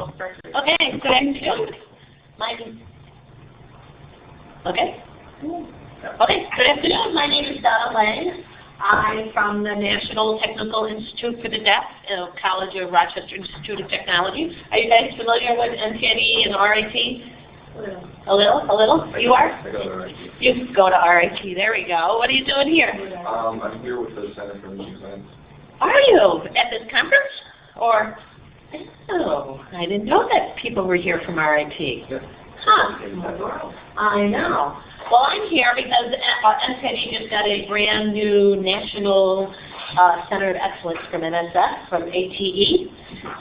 go first. Okay, good afternoon. Okay, good afternoon. My name is Donna Lang. I'm from the National Technical Institute for the Deaf, College of Rochester Institute of Technology. Are you guys familiar with NTID and RIT? A little? You are? I go to RIT. You go to RIT. There we go. What are you doing here? I'm here with the Center for Music Science. Are you? At this conference? Or? Oh, I didn't know that people were here from RIT. Yes. Huh. I know. Well, I'm here because NTID just got a brand new National Center of Excellence from NSF, from ATE.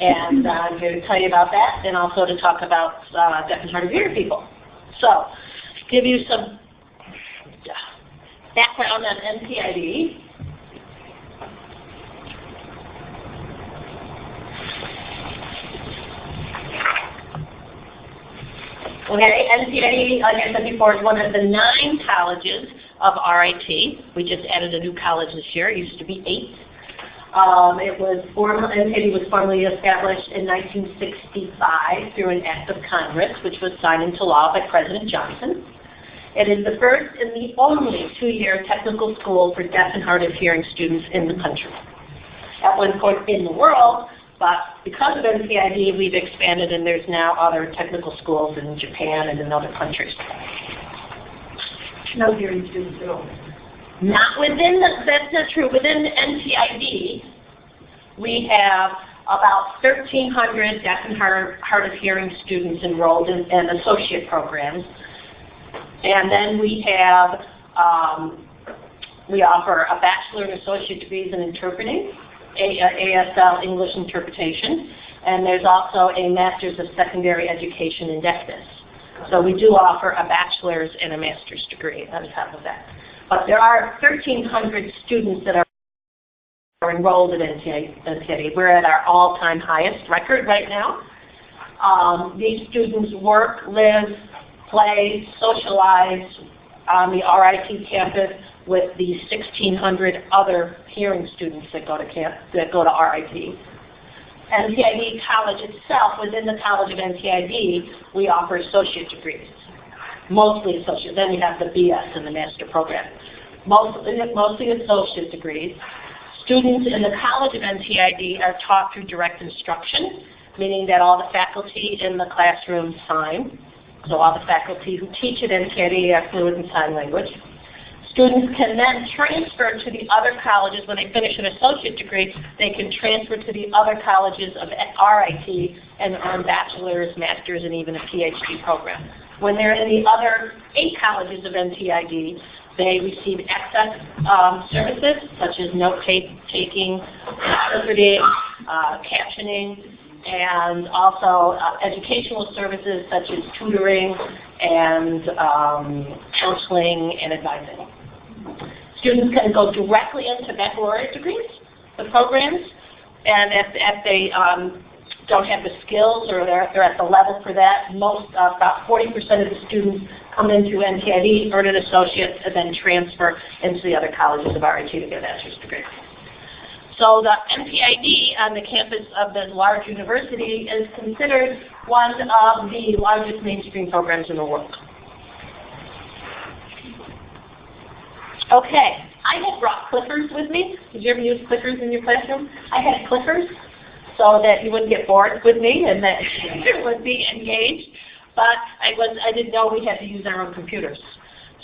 And I'm here to tell you about that and also to talk about deaf and hard of hearing people. So, give you some background on NTID. Okay, NTID, like I said before, is one of the 9 colleges of RIT. We just added a new college this year. It used to be 8. NTID was formally established in 1965 through an act of Congress, which was signed into law by President Johnson. It is the first and the only 2-year technical school for deaf and hard of hearing students in the country. At one point in the world, but because of NTID, we've expanded, and there's now other technical schools in Japan and in other countries. No hearing students at all. Not within that's not true. Within NTID, we have about 1,300 deaf and hard of hearing students enrolled in associate programs. And then we have, we offer a bachelor and associate degrees in interpreting, ASL English interpretation, and there's also a master's of secondary education in deafness. So we do offer a bachelor's and a master's degree on top of that. But there are 1,300 students that are enrolled in NTID. We're at our all-time highest record right now. These students work, live, play, socialize on the RIT campus with the 1,600 other hearing students that go to RIT. NTID College itself, within the College of NTID, we offer associate degrees, mostly associate. Then we have the BS and the master program, mostly associate degrees. Students in the College of NTID are taught through direct instruction, meaning that all the faculty in the classroom sign. So all the faculty who teach at NTID are fluent in sign language. Students can then transfer to the other colleges. When they finish an associate degree, they can transfer to the other colleges of RIT and earn bachelor's, master's, and even a PhD program. When they're in the other 8 colleges of NTID, they receive access services such as note-taking, interpreting, captioning, and also educational services such as tutoring and counseling and advising. Students can go directly into baccalaureate degrees, the programs, and if they don't have the skills or they're at the level for that, about 40% of the students come into NTID, earn an associate's, and then transfer into the other colleges of RIT to get a bachelor's degree. So the NTID on the campus of the large university is considered one of the largest mainstream programs in the world. Okay, I had brought clickers with me. Did you ever use clickers in your classroom? I had clickers so that you wouldn't get bored with me and that you would be engaged. But I didn't know we had to use our own computers.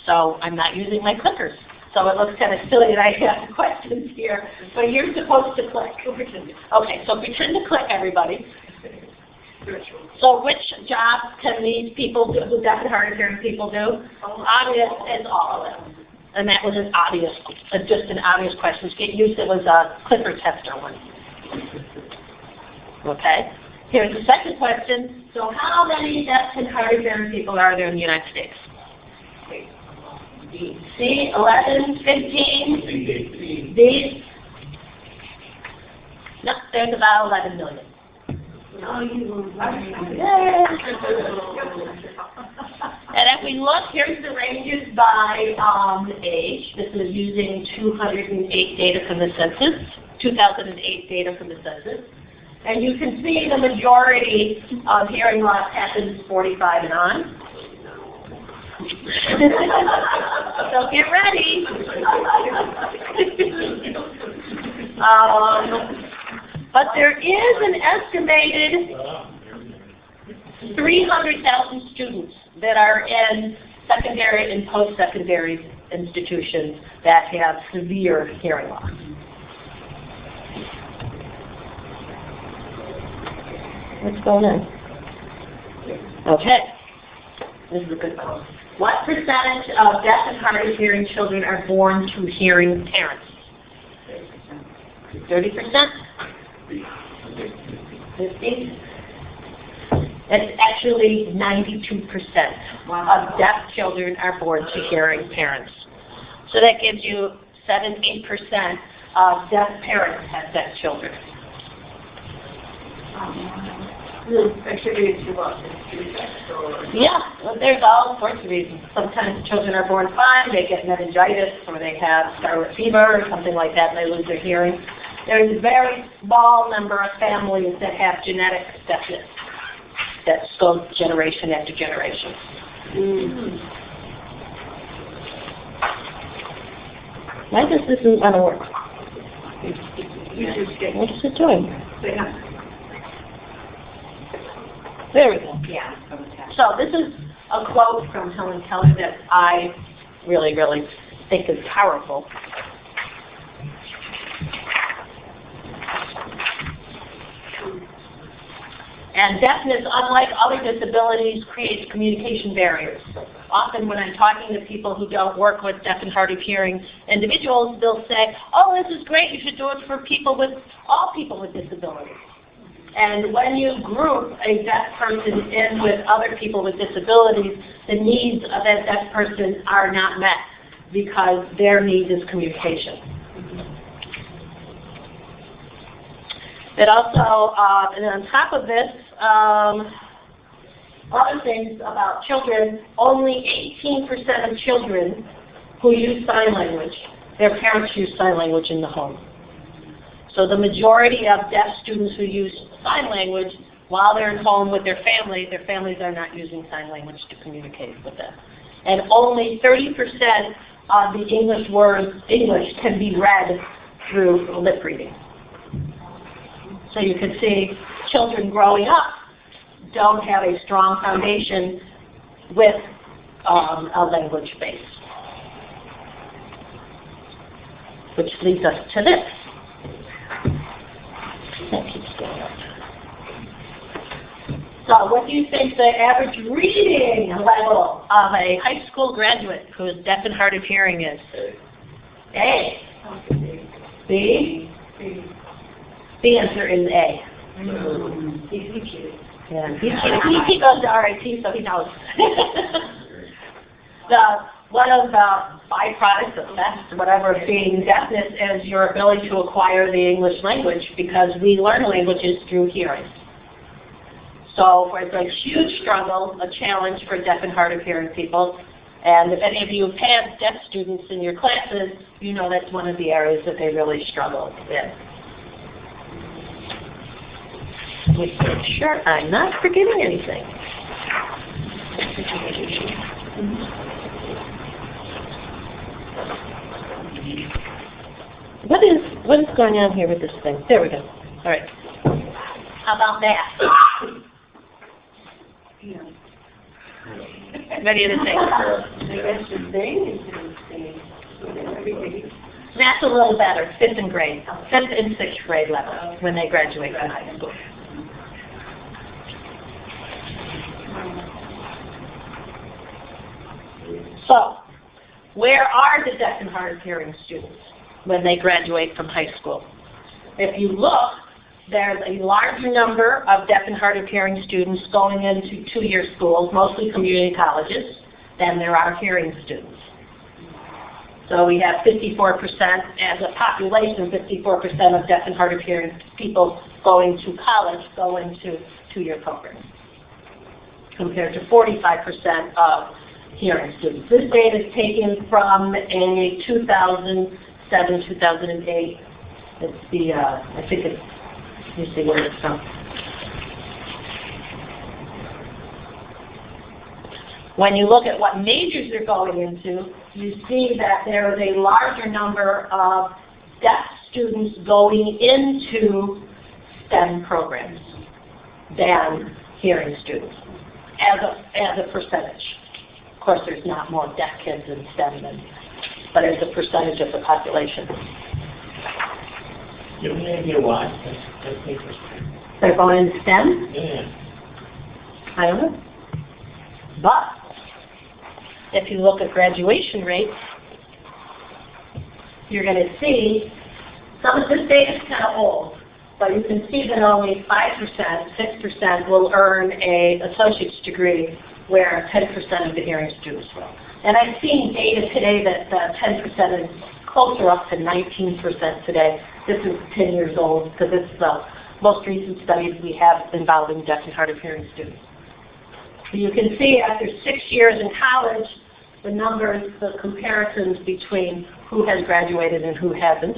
So I'm not using my clickers. So it looks kind of silly that I have questions here, but you're supposed to click. Okay, so pretend to click, everybody. So which jobs can these people do, who deaf and hard of hearing people do? Obvious is all of them. And that was just an obvious question. To get used, it was a clicker tester one. Okay, here's the second question. So how many deaf and hard of hearing people are there in the United States? C, 11, 15? D? No, there's about 11 million. And if we look, here's the ranges by age. This is using 2008 data from the census. And you can see the majority of hearing loss happens 45 and on. So get ready. But there is an estimated 300,000 students that are in secondary and post-secondary institutions that have severe hearing loss. What's going on? Okay. This is a good one. What percentage of deaf and hard of hearing children are born to hearing parents? 30%? 50? It's actually 92% of deaf children are born to hearing parents. So that gives you 7-8% of deaf parents have deaf children. Yeah, well, there's all sorts of reasons. Sometimes children are born fine, they get meningitis, or they have scarlet fever, or something like that, and they lose their hearing. There's a very small number of families that have genetic deafness that goes generation after generation. Why does this not want to work? What's it doing? There we go. Yeah. So this is a quote from Helen Keller that I really, really think is powerful. And deafness, unlike other disabilities, creates communication barriers. Often when I'm talking to people who don't work with deaf and hard of hearing individuals, they'll say, oh, this is great, you should do it for all people with disabilities. And when you group a deaf person in with other people with disabilities, the needs of that deaf person are not met because their need is communication. It also, and on top of this, other things about children, only 18% of children who use sign language, their parents use sign language in the home. So the majority of deaf students who use sign language while they're at home with their families are not using sign language to communicate with them. And only 30% of the English words, English, can be read through lip reading. So you can see children growing up don't have a strong foundation with a language base. Which leads us to this. That keeps going up. So what do you think the average reading level of a high school graduate who is deaf and hard of hearing is? A. B? The answer is A. Yeah, he goes to RIT, so he knows. One of the byproducts, effects, whatever, of being deafness is your ability to acquire the English language, because we learn languages through hearing. So it's a huge struggle, a challenge for deaf and hard of hearing people. And if any of you have had deaf students in your classes, you know that's one of the areas that they really struggle with. Make sure I'm not forgetting anything. What is going on here with this thing? There we go. All right. How about that? Ready to think? That's a little better. 5th and 6th grade level when they graduate from high school. So, where are the deaf and hard of hearing students when they graduate from high school? If you look, there's a larger number of deaf and hard of hearing students going into two-year schools, mostly community colleges, than there are hearing students. So we have 54% as a population, 54% of deaf and hard of hearing people going to college go into two-year programs, compared to 45% of hearing students. This data is taken from a 2007-2008. It's the I think it's You see where it's from. When you look at what majors they're going into, you see that there is a larger number of deaf students going into STEM programs than hearing students, as a percentage. Of course, there's not more deaf kids in STEM but as a percentage of the population. You have any idea why? That's interesting. They're going into STEM? Yeah. I don't know. But if you look at graduation rates, you're going to see some of this data is kind of old, but you can see that only 5%, 6% will earn an associate's degree, where 10% of the hearing students will. And I've seen data today that 10% is closer up to 19% today. This is 10 years old, because this is the most recent studies we have involving deaf and hard of hearing students. So you can see after 6 years in college, the numbers, the comparisons between who has graduated and who hasn't.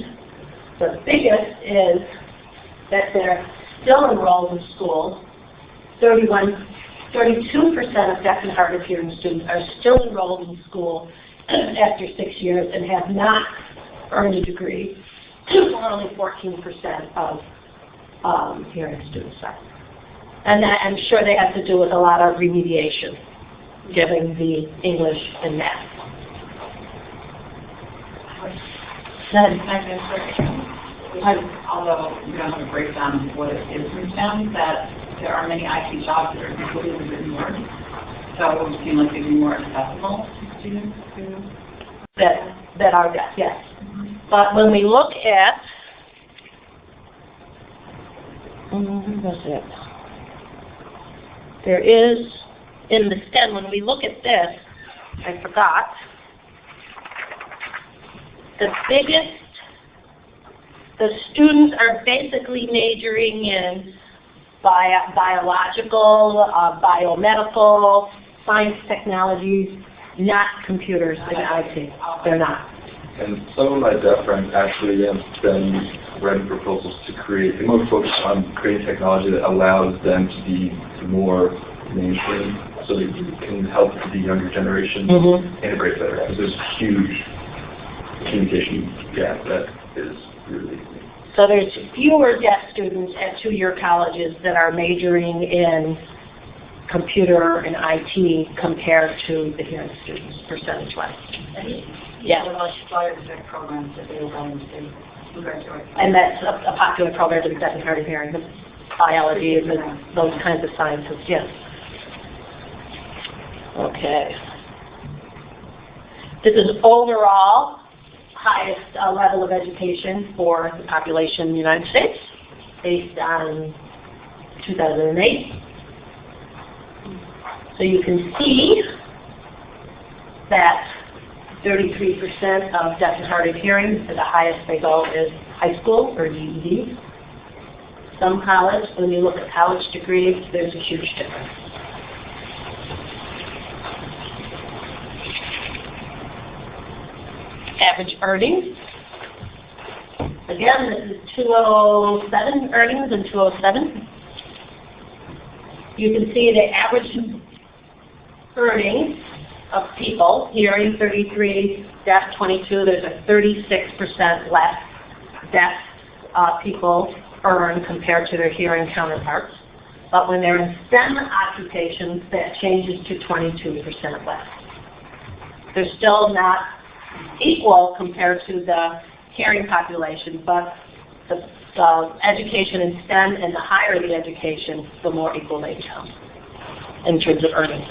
The biggest is that they're still enrolled in school. 32% of deaf and hard of hearing students are still enrolled in school after 6 years and have not earned a degree. Only 14% of hearing students are. And that, I'm sure they have to do with a lot of remediation, given the English and math. Although we don't have a breakdown of what it is in STEM, that there are many IT jobs that are completely written word. So it would seem like they'd be more accessible to students that are deaf, yes. But when we look at, what's it? There is, in the STEM, when we look at this, I forgot, the students are basically majoring in biological, biomedical, science technologies, not computers and IT. They're not. And some of my deaf friends actually have been writing proposals to create, they're more focused on creating technology that allows them to be more mainstream, so they can help the younger generation integrate better. Because there's a huge communication gap that is really. So there's fewer deaf students at two-year colleges that are majoring in computer and IT compared to the hearing students, percentage-wise. Yeah. programs that they were going to graduate. And that's a popular program in deaf and hard of hearing, the biology and those kinds of sciences, yes. Okay. This is overall highest level of education for the population in the United States, based on 2008. So you can see that 33% of deaf and hard of hearing, the highest they go is high school or GED. Some college, when you look at college degrees, there's a huge difference. Average earnings. Again, this is 207 earnings in 207. You can see the average earnings of people, hearing 33, deaf 22, there's a 36% less deaf people earn compared to their hearing counterparts. But when they're in STEM occupations, that changes to 22% less. They're still not equal compared to the hearing population, but the education in STEM, and the higher the education, the more equal they become in terms of earnings.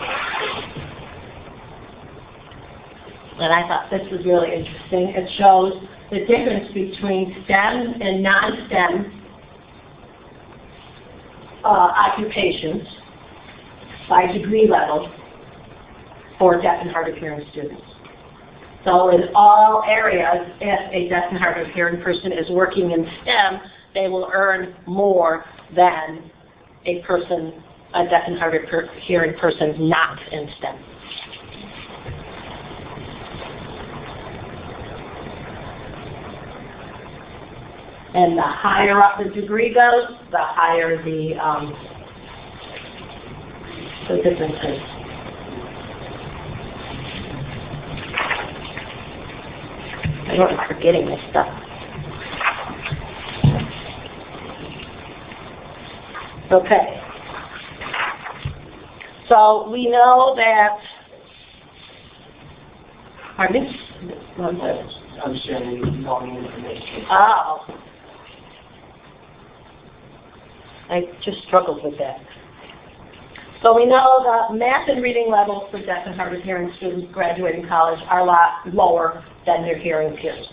And I thought this was really interesting. It shows the difference between STEM and non-STEM occupations by degree level for deaf and hard of hearing students. So in all areas, if a deaf and hard of hearing person is working in STEM, they will earn more than a deaf and hard of hearing person not in STEM. And the higher up the degree goes, the higher the difference is. I don't know, I'm forgetting this stuff. Okay. So we know that, pardon me? I'm sharing wrong information. Oh. I just struggled with that. So we know the math and reading levels for deaf and hard of hearing students graduating college are a lot lower than their hearing peers.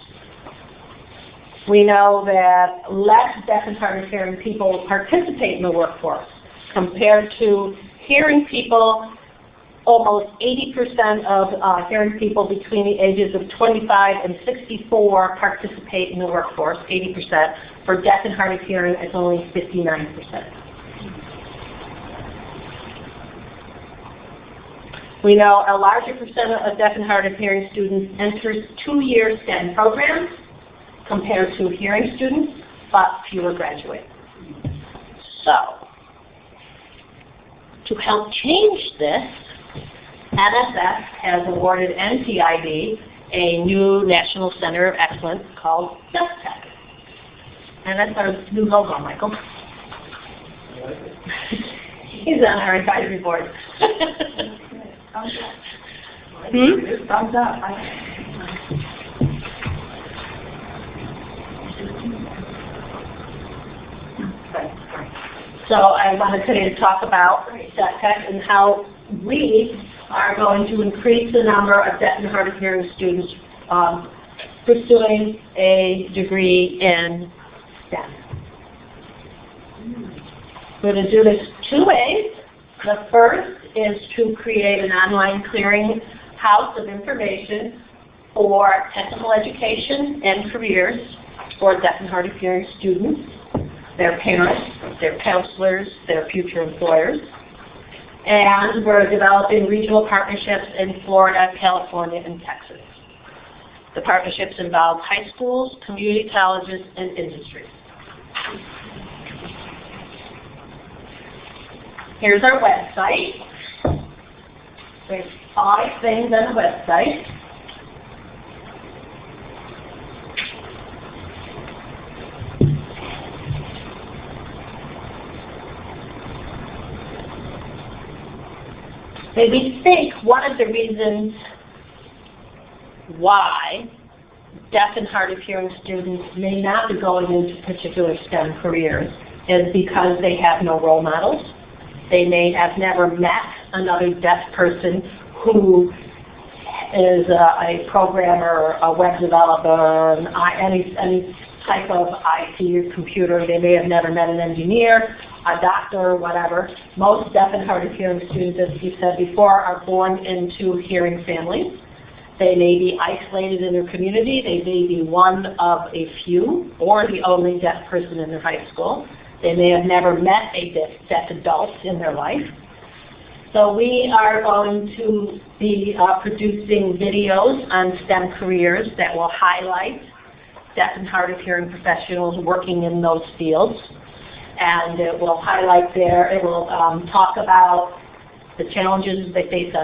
We know that less deaf and hard of hearing people participate in the workforce compared to hearing people. Almost 80% of hearing people between the ages of 25 and 64 participate in the workforce, 80%. For deaf and hard of hearing, it's only 59%. We know a larger percent of deaf and hard of hearing students enters 2-year STEM programs compared to hearing students, but fewer graduate. So, to help change this, NSF has awarded NTID a new National Center of Excellence called DeafTEC. And that's our new logo, Michael. He's on our advisory board. Thumbs up. So I wanted today to talk about DeafTEC and how we are going to increase the number of deaf and hard of hearing students pursuing a degree in STEM. We're going to do this 2 ways. The first is to create an online clearing house of information for technical education and careers for deaf and hard of hearing students, their parents, their counselors, their future employers. And we're developing regional partnerships in Florida, California, and Texas. The partnerships involve high schools, community colleges, and industries. Here's our website. There's 5 things on the website. And we think one of the reasons why deaf and hard of hearing students may not be going into particular STEM careers is because they have no role models. They may have never met another deaf person who is a programmer, a web developer, any type of IT or computer. They may have never met an engineer, a doctor, whatever. Most deaf and hard of hearing students, as you said before, are born into hearing families. They may be isolated in their community. They may be one of a few or the only deaf person in their high school. They may have never met a deaf adult in their life. So we are going to be producing videos on STEM careers that will highlight deaf and hard of hearing professionals working in those fields. And it will highlight it will talk about the challenges they face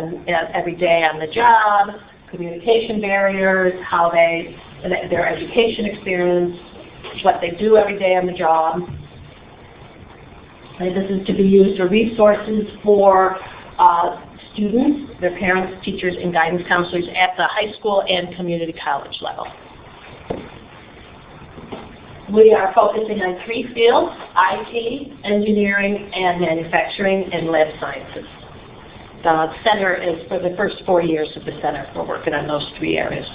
every day on the job, communication barriers, how their education experience, what they do every day on the job. And this is to be used as resources for students, their parents, teachers, and guidance counselors at the high school and community college level. We are focusing on 3 fields: IT, engineering, and manufacturing, and lab sciences. The center is for the first 4 years of the center. We're working on those 3 areas.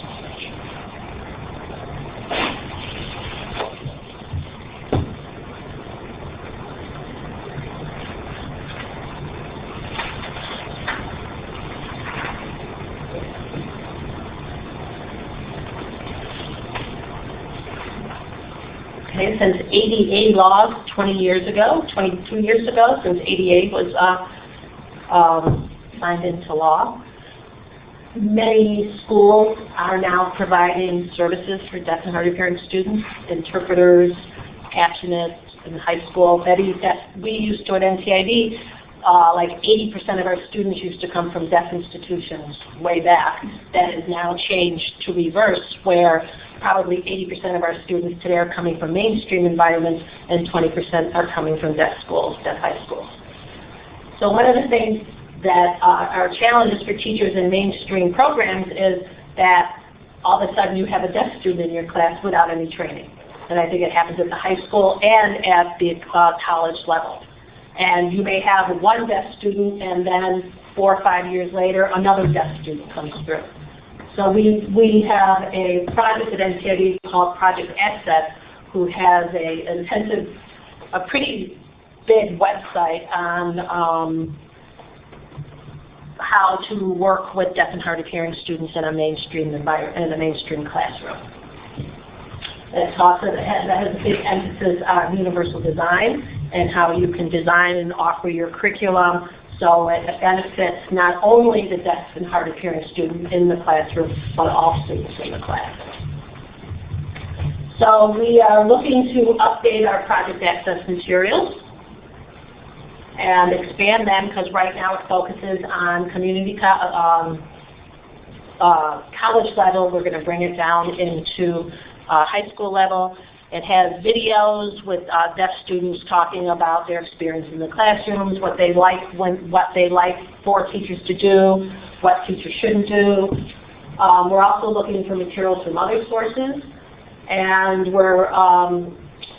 Okay, since ADA laws 22 years ago, since ADA was signed into law, Many schools are now providing services for deaf and hard of hearing students, interpreters, captionists in high school. We used to at NTID, like 80% of our students used to come from deaf institutions way back. That has now changed to reverse, where probably 80% of our students today are coming from mainstream environments and 20% are coming from deaf schools, deaf high schools. So one of the things that are challenges for teachers in mainstream programs is that all of a sudden you have a deaf student in your class without any training. And I think it happens at the high school and at the college level. And you may have one deaf student and then 4 or 5 years later another deaf student comes through. So we have a project at NTID called Project Access, who has a pretty big website on how to work with deaf and hard of hearing students in a mainstream environment, in a mainstream classroom. It has a big emphasis on universal design and how you can design and offer your curriculum so it benefits not only the deaf and hard of hearing student in the classroom, but all students in the class. So we are looking to update our Project Access materials and expand them, because right now it focuses on community college level. We're going to bring it down into high school level. It has videos with deaf students talking about their experience in the classrooms, what they like for teachers to do, what teachers shouldn't do. We're also looking for materials from other sources, and we're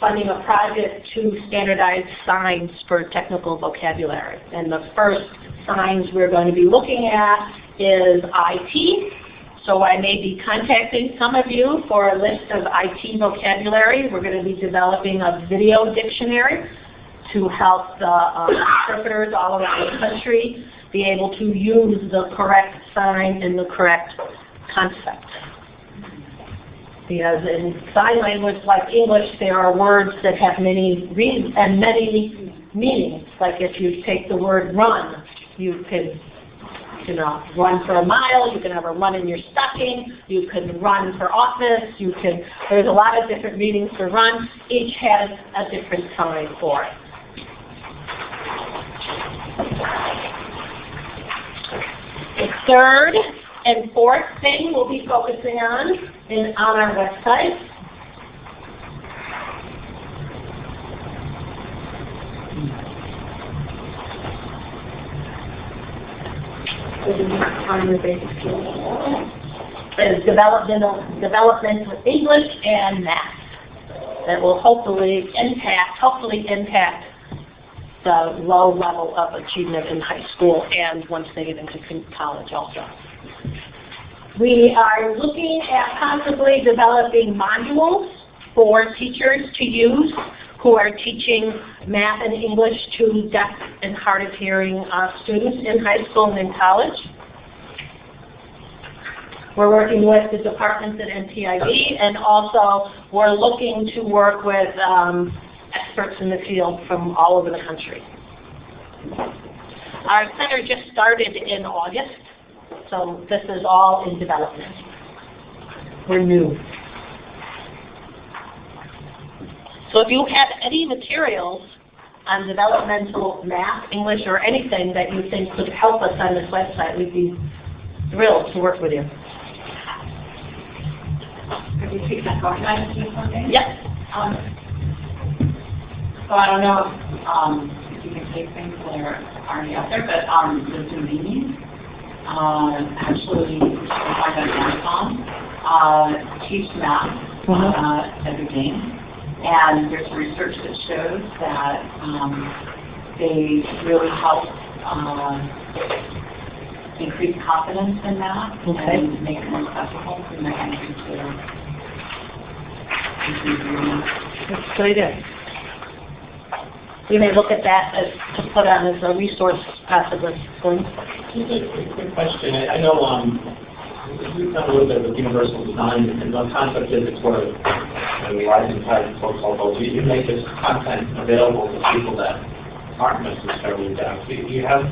funding a project to standardize signs for technical vocabulary. And the first signs we're going to be looking at is IT. So I may be contacting some of you for a list of IT vocabulary. We're going to be developing a video dictionary to help the interpreters all around the country be able to use the correct sign and the correct concept. Because in sign language like English, there are words that have many meanings. Like if you take the word run, you could run for a mile, you can have a run in your stocking, you can run for office, there's a lot of different meanings for run. Each has a different sign for it. The third and fourth thing we'll be focusing on our website is development with English and math that will hopefully impact the low level of achievement in high school and once they get into college also. We are looking at possibly developing modules for teachers to use who are teaching math and English to deaf and hard of hearing students in high school and in college. We're working with the departments at NTID, and also we're looking to work with experts in the field from all over the country. Our center just started in August, so this is all in development. We're new. So if you have any materials on developmental math, English, or anything that you think could help us on this website, we'd be thrilled to work with you. Have you picked that going on to something? Yes. So I don't know if you can take things that are already out there, but the Zoom meetings, actually, you can find on Amazon, teach math every game. And there's research that shows that they really help increase confidence in math and make it more accessible for the entry to reading. That's a good idea. We may look at that to put on as a resource possibly. Just a quick question. I know we've done a little bit of universal design, and the concept is it's where the rising tide floats all boats. You make this content available to people that aren't necessarily deaf. Do you have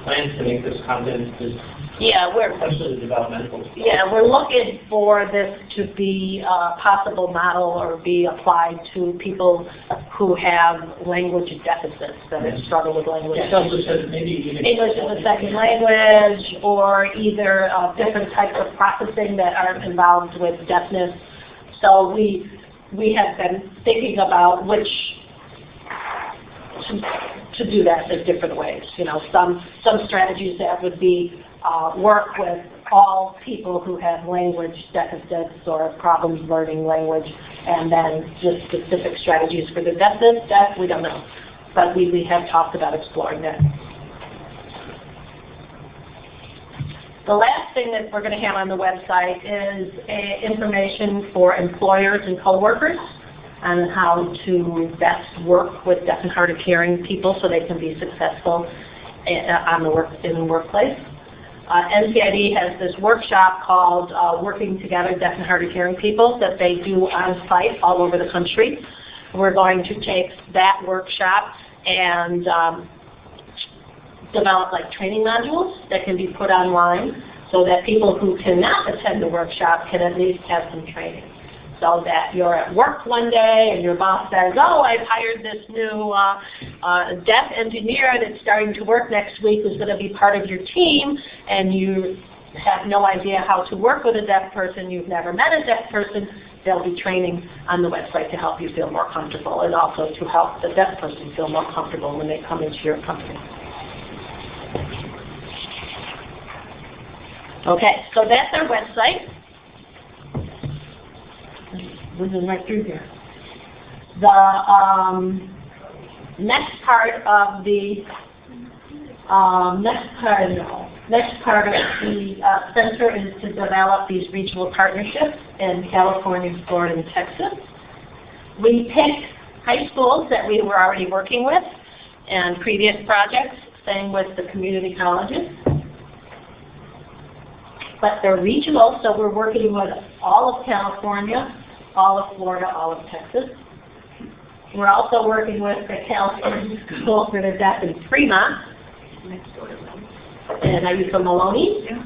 plans to make this content just Yeah, especially the developmental. yeah, we're looking for this to be a possible model or be applied to people who have language deficits that have struggled with language. Yeah, So English as maybe even English as a second language, or either different types of processing that aren't involved with deafness. So we have been thinking about which to do that in different ways. You know, some strategies that would be work with all people who have language deficits or problems learning language, and then just specific strategies for the deaf, we don't know. But we have talked about exploring that. The last thing that we're going to have on the website is information for employers and coworkers on how to best work with deaf and hard of hearing people so they can be successful in the workplace. NCID has this workshop called Working Together Deaf and Hard of Hearing People that they do on site all over the country. We're going to take that workshop and develop like training modules that can be put online so that people who cannot attend the workshop can at least have some training. So that you're at work one day and your boss says, oh, I've hired this new deaf engineer and it's starting to work next week, who's going to be part of your team, and you have no idea how to work with a deaf person, you've never met a deaf person, there'll be training on the website to help you feel more comfortable and also to help the deaf person feel more comfortable when they come into your company. Okay, so that's our website. Moving right through here. The next part of the center is to develop these regional partnerships in California, Florida, and Texas. We picked high schools that we were already working with and previous projects, same with the community colleges. But they're regional, so we're working with all of California, all of Florida, all of Texas. We're also working with the California School for the Deaf in Fremont. And are you from Maloney? Yeah.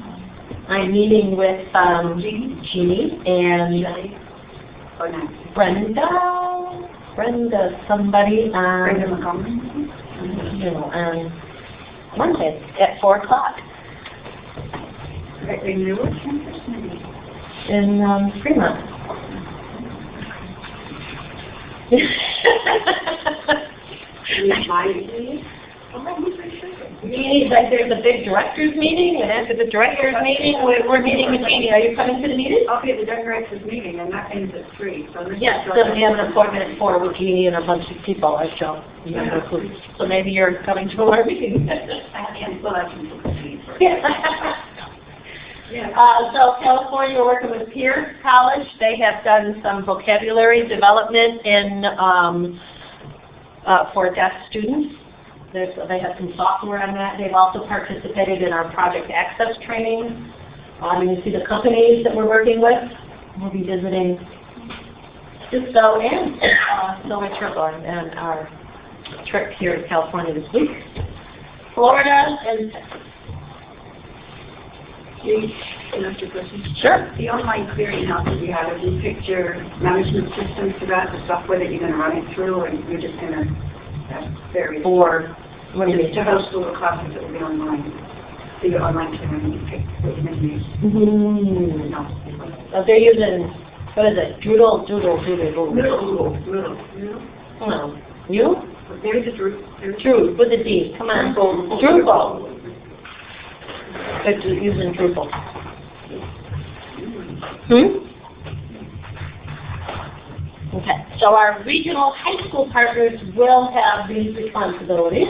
I'm meeting with Jeannie and Brenda somebody on Monday at 4 o'clock. In Fremont. Like there's a big directors meeting, and after the directors meeting, we're meeting with Jeannie. Are you coming to the meeting? I'll be at the directors meeting, and that ends at 3. So yes, so we have an appointment at 4 with Jeannie and a bunch of people. I don't remember who. So maybe you're coming to our meeting. So California, we're working with Pierce College. They have done some vocabulary development in for deaf students. They have some software on that. They've also participated in our project access training. You can see the companies that we're working with. We'll be visiting Cisco and Silver Triple and our trip here in California this week. Florida and Texas. Can I ask you a question? Sure. The online clearinghouse that you have, have you picked your management system for that, the software that you're going to run it through, or you're just going to have various... Or, what do you mean? To host all the classes that will be online. So your online clearing, you pick what you're going to use. So they're using, what is it? Doodle. Noodle. No. You? Maybe just Drew. Drew, with a D. Come on. Drupal. They're using Drupal. Okay, so our regional high school partners will have these responsibilities.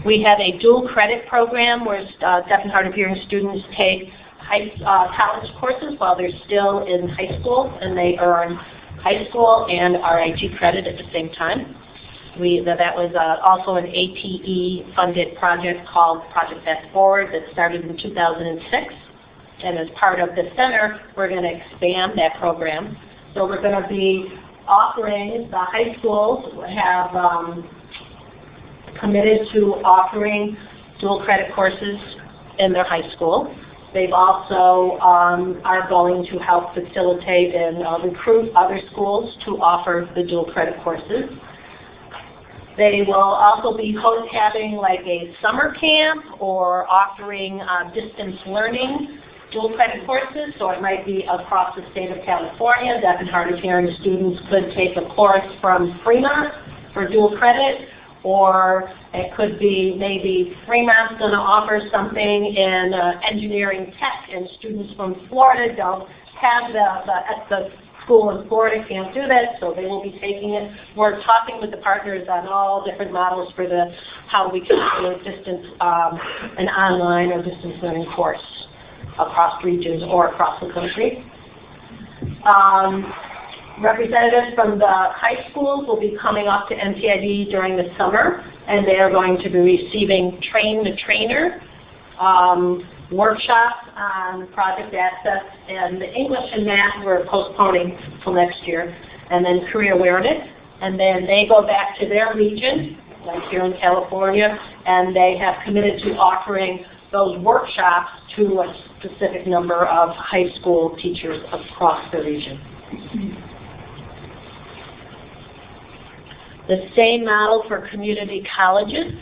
We have a dual credit program where deaf and hard of hearing students take college courses while they're still in high school, and they earn high school and RIT credit at the same time. That was also an APE-funded project called Project Fast Forward that started in 2006. And as part of the center, we're going to expand that program. So we're going to be offering, the high schools have committed to offering dual credit courses in their high school. They've also are going to help facilitate and recruit other schools to offer the dual credit courses. They will also be having like a summer camp or offering distance learning dual credit courses. So it might be across the state of California. Deaf and hard of hearing students could take a course from Fremont for dual credit, or it could be maybe Fremont's going to offer something in engineering tech, and students from Florida don't have the school in Florida can't do that, so they will be taking it. We're talking with the partners on all different models for how we can do a distance, an online or distance learning course across regions or across the country. Representatives from the high schools will be coming up to NTID during the summer, and they are going to be receiving Train the Trainer workshops on project access, and the English and math we're postponing till next year, and then career awareness. And then they go back to their region, like here in California, and they have committed to offering those workshops to a specific number of high school teachers across the region. The same model for community colleges.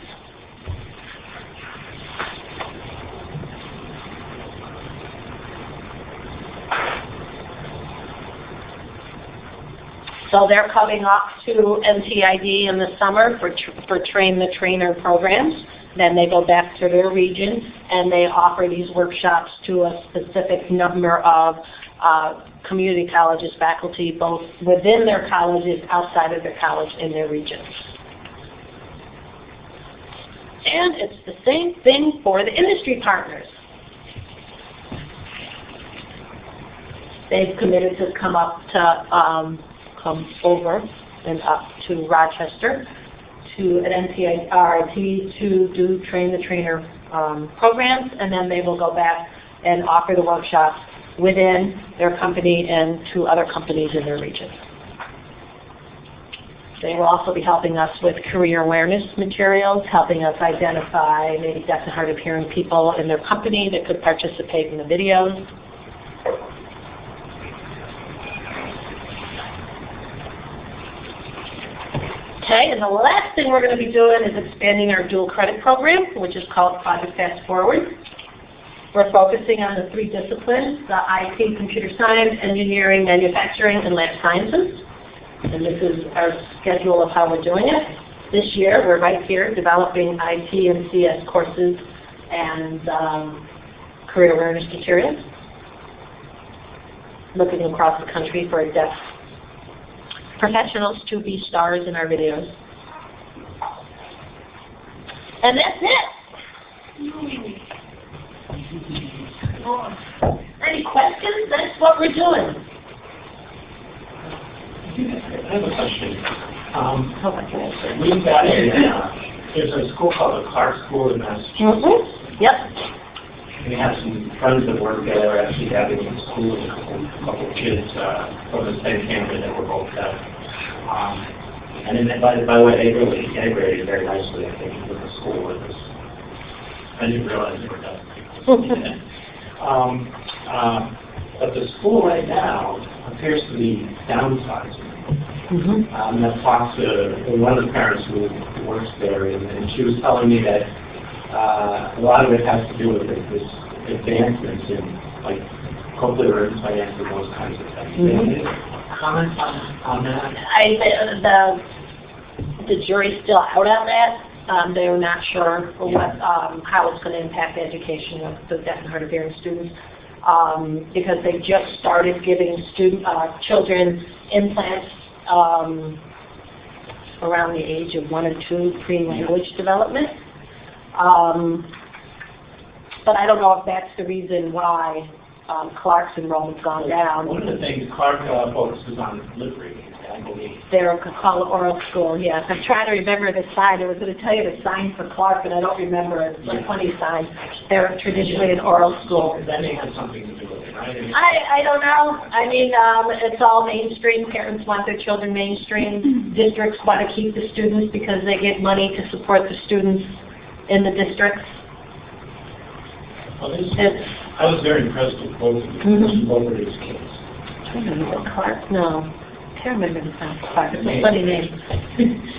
So they're coming up to NTID in the summer for Train the Trainer programs. Then they go back to their region and they offer these workshops to a specific number of community colleges faculty, both within their colleges, outside of their college, in their regions. And it's the same thing for the industry partners. They've committed to come up to come over and up to Rochester to an NTID to do Train the Trainer programs, and then they will go back and offer the workshops within their company and to other companies in their region. They will also be helping us with career awareness materials, helping us identify maybe deaf and hard of hearing people in their company that could participate in the videos. Okay, and the last thing we're going to be doing is expanding our dual credit program, which is called Project Fast Forward. We're focusing on the 3 disciplines, the IT, computer science, engineering, manufacturing, and life sciences. And this is our schedule of how we're doing it. This year, we're right here developing IT and CS courses and career awareness materials, looking across the country for deaf professionals to be stars in our videos. And that's it. Any questions? That's what we're doing. I have a question. We've got there's a school called the Clark School in Massachusetts. Yep. We have some friends that work there actually having a school with a couple of kids from the same family that were both deaf. And then, by the way, they really integrated very nicely, I think, with the school with us. I didn't realize they were deaf. But the school right now appears to be downsizing. I've talked to one of the parents who works there, and she was telling me that a lot of it has to do with this advancements in like cochlear implants and those kinds of things. Any comments on that? The jury's still out on that. They're not sure what how it's going to impact the education of the deaf and hard of hearing students, because they just started giving children implants around the age of 1 and 2, pre-language development. But I don't know if that's the reason why Clark's enrollment's gone down. One of the things Clark focuses on is delivery, I believe. They're called oral school, yes. I'm trying to remember the sign. I was going to tell you the sign for Clark, but I don't remember it. It's a funny sign. They're traditionally an oral school. That may have something to do with it, right? I don't know. I mean, it's all mainstream. Parents want their children mainstream. Districts want to keep the students because they get money to support the students in the districts. Well, I was very impressed with both of you, both of these kids. I don't remember Clark. No. I can't remember the sound Clark. It's a funny name.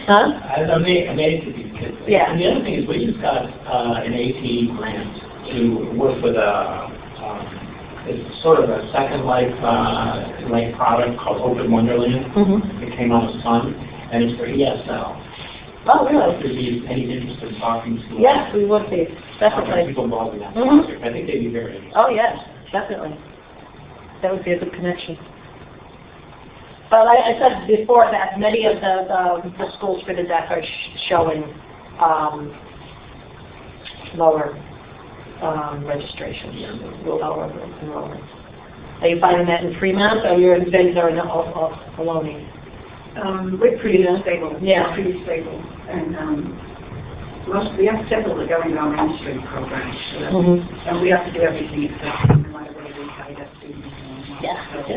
Huh? I'm amazed at these kids. Yeah. And the other thing is we just got an AT grant to work with it's sort of a Second Life product called Open Wonderland. It came out of Sun, and it's for ESL. Oh, really? If you'd be any interest in talking to Yes, we would be. Definitely. people involved in that project, I think they'd be very interested. Oh, yes, definitely. That would be a good connection. But I said before that many of the schools for the deaf are showing lower registration, lower enrollment. Are you finding that in Fremont, or you're in Bend or in Ohlone? We're pretty stable. Yeah. Pretty stable. And we have several that go into our mainstream programs. And we have to do everything except no matter whether we pay that students. Yeah, that's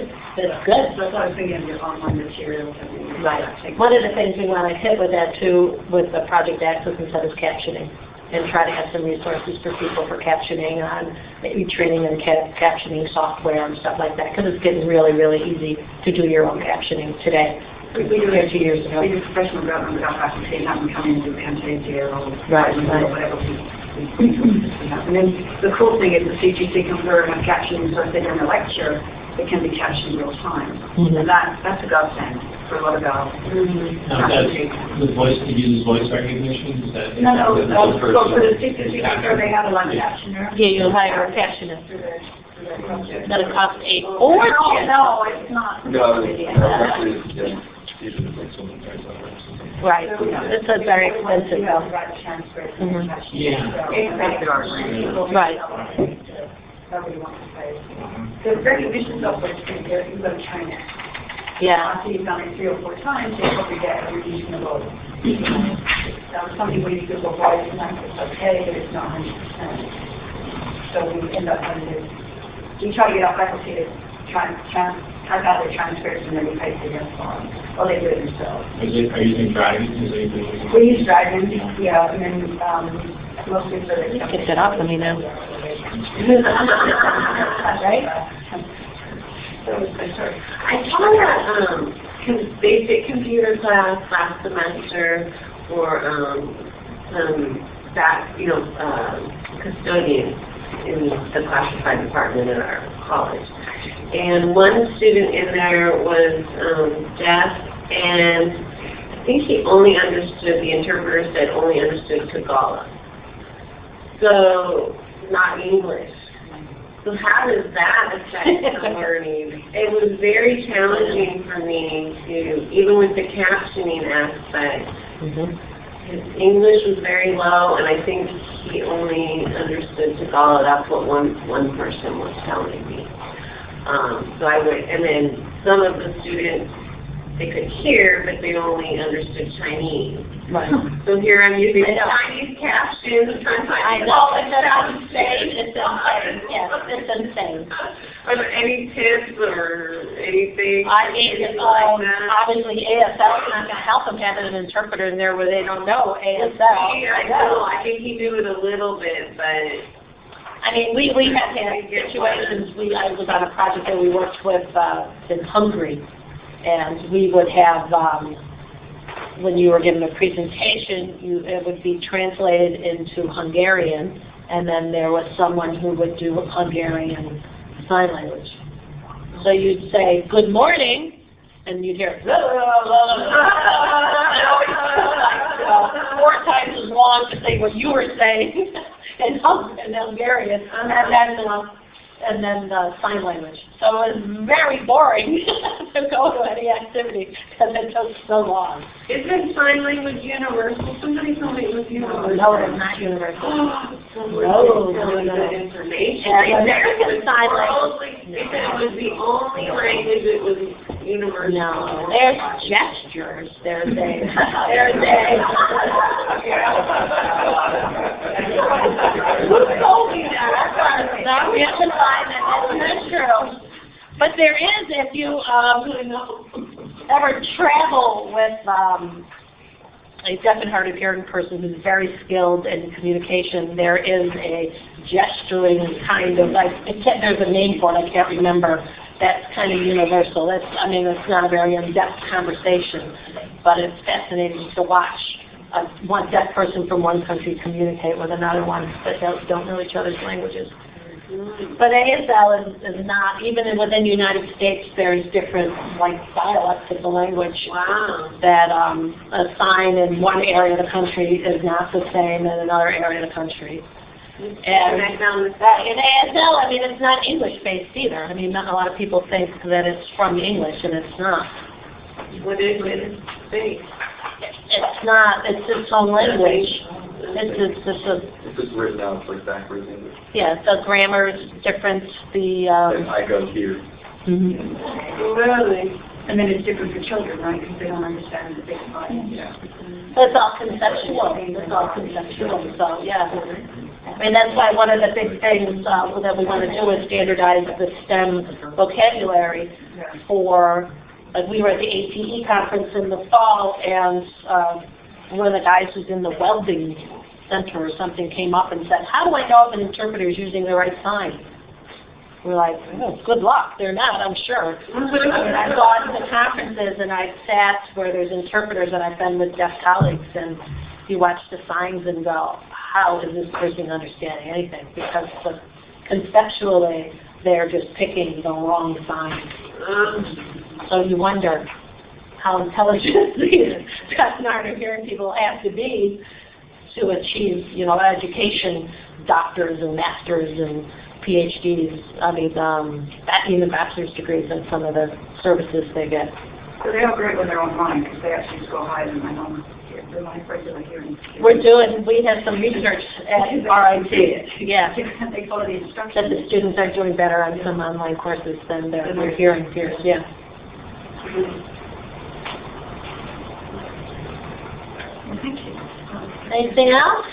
good. So I was thinking of your online materials. Right. One of the things we want to hit with that too, with the Project Access instead is captioning, and try to have some resources for people for captioning on maybe training and captioning software and stuff like that, because it's getting really, really easy to do your own captioning today. We do it 2 years ago. We do professional development without faculty and have them come in and do MJT or Right. whatever we have. And then the cool thing is the CGC can learn and caption, so if they're in a lecture, it can be captioned real time. And that's a godsend for a lot of our Now, faculty. the voice, to use voice recognition, is that? No, so for the CGC, they have a live captioner. Yeah, you'll hire a captioner. That'll cost $8. No, it's not. No, actually, yeah. Usually it's like someone tries that. Right. It's a very expensive. You have to write transcripts and captions. Yeah. It's rated R. Right. Nobody wants to pay. The recognition software is pretty good. You've got to train it. Yeah. After you've done it 3 or 4 times, you'll probably get a reasonable. Something where you feel the voice and it's okay, but it's not 100%. So we end up having to, we try to get our faculty to type out their transcripts and then we paste it in for them. Or they do it themselves. Are you using Dragon? We use Dragon, yeah, and then mostly for the. Get that off of me now. Right? I taught a basic computer class last semester for custodians in the classified department at our college. And one student in there was deaf, and I think he only understood, the interpreter said only understood Tagalog. So, not English. So how does that affect the learning? It was very challenging for me to, even with the captioning aspect, his English was very low, and I think he only understood Tagalog. That's what one person was telling me. So I went, and then some of the students, they could hear, but they only understood Chinese. Right. So here I'm using Chinese captions and trying to find It's insane. Yes, it's insane. Are there any tips or anything? I mean, obviously ASL is not going to help them having an interpreter in there where they don't know ASL. Yeah, I know. I think he knew it a little bit, but I mean, we have had situations. I was on a project that we worked with in Hungary, and we would have, when you were given a presentation, it would be translated into Hungarian, and then there was someone who would do Hungarian sign language. So you'd say, "Good morning," and you'd hear, 4 times as long to say what you were saying in Hungarian, and then sign language. So it was very boring to go to any activity because it took so long. isn't sign language universal? Somebody told me it was universal. No, it's not universal. No, really good information. Yeah, American Sign Language. If it was the only language that was universal. No, there's gestures. There's a. Who told me that? No, we have to find that. That's not true. But there is, if you ever travel with a deaf and hard of hearing person who's very skilled in communication, there is a gesturing kind of, like, there's a name for it, I can't remember, that's kind of universal. It's not a very in-depth conversation, but it's fascinating to watch one deaf person from one country communicate with another one that don't know each other's languages. But ASL is not, even within the United States, there's different, like, dialects of the language. Wow. That a sign in one area of the country is not the same in another area of the country. And I found in ASL, it's not English-based either. Not a lot of people think that it's from English, and it's not. What is it? It's not. It's its own language. It's just written out, it's like backwards English. Yeah, the grammar is different. And I go here. Really? And then it's different for children, right, because they don't understand the big audience. Yeah. It's all conceptual. It's all conceptual. So yeah. That's why one of the big things that we want to do is standardize the STEM vocabulary for. Like, we were at the ATE conference in the fall, and one of the guys who's in the welding center or something came up and said, "How do I know if an interpreter is using the right sign?" We're like, "Oh, good luck. They're not, I'm sure." I've gone to conferences and I've sat where there's interpreters, and I've been with deaf colleagues, and you watch the signs and go, how is this person understanding anything? Because conceptually, they're just picking the wrong sign. So you wonder how intelligent these deaf and hard of hearing people have to be to achieve, education, doctors and masters and PhDs. Even bachelor's degrees in some of the services they get. So they operate with their own mind, because they actually go higher than my own. My regular hearing. We have some research at RIT, yeah, They follow the that instructions. the students are doing better on some online courses than their hearing peers, yeah. Thank you. Anything else?